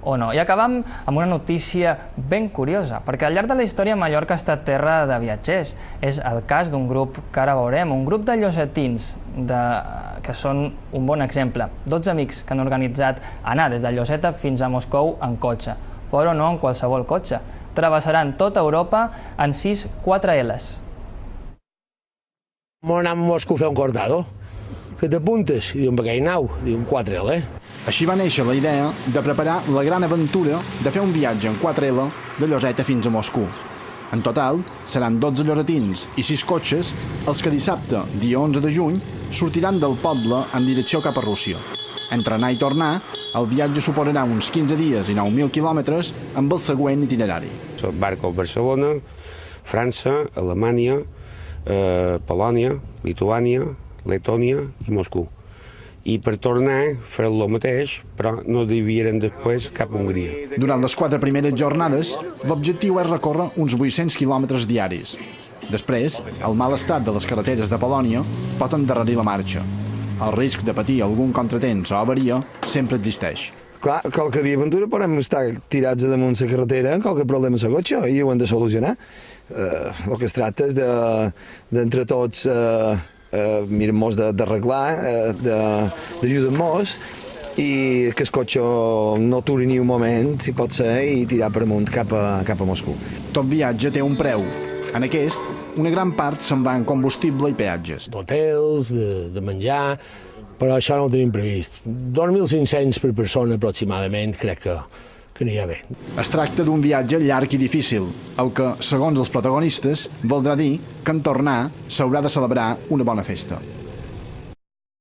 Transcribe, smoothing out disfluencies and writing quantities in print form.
o no. I acabam amb una notícia ben curiosa, perquè al llarg de la història Mallorca ha estat terra de viatgers. És el cas d'un grup que ara veurem, un grup de llosetins, que són un bon exemple. 12 amics que han organitzat anar des de Lloseta fins a Moscou en cotxe, però no en qualsevol cotxe. Travessaran tota Europa en 6 4Ls. Vam anar a Moscou a fer un cortado. Que t'apuntes? I diu, amb aquell nau? Diu, un 4L. Així va néixer la idea de preparar la gran aventura de fer un viatge en 4L de Lloseta fins a Moscou. En total, seran 12 llosetins i 6 cotxes els que dissabte, dia 11 de juny, sortiran del poble en direcció cap a Rússia. Entre anar i tornar, el viatge suposarà uns 15 dies i 9.000 quilòmetres amb el següent itinerari. Barco Barcelona, França, Alemanya, Polònia, Lituània, Letònia i Moscou. I per tornar farem el mateix, però no desviarem després cap a Hongria. Durant les 4 primeres jornades, l'objectiu és recórrer uns 800 quilòmetres diaris. Després, el mal estat de les carreteres de Polònia pot endarrerir la marxa. El risc de patir algun contratemps o avaria sempre existeix. Clar, qualque dia aventura podem estar tirats a damunt la carretera amb qualque problema a la cotxe i ho hem de solucionar. El que es tracta és d'entre tots mirem-nos d'arreglar, d'ajudar-nos i que el cotxe no aturi ni un moment, si pot ser, i tirar per amunt cap a Moscou. Tot viatge té un preu. En aquest, una gran part se'n va en combustible i peatges. D'hotels, de menjar, però això no ho tenim previst. 2.500 per persona aproximadament, crec que n'hi ha bé. Es tracta d'un viatge llarg i difícil, el que, segons els protagonistes, voldrà dir que en tornar s'haurà de celebrar una bona festa.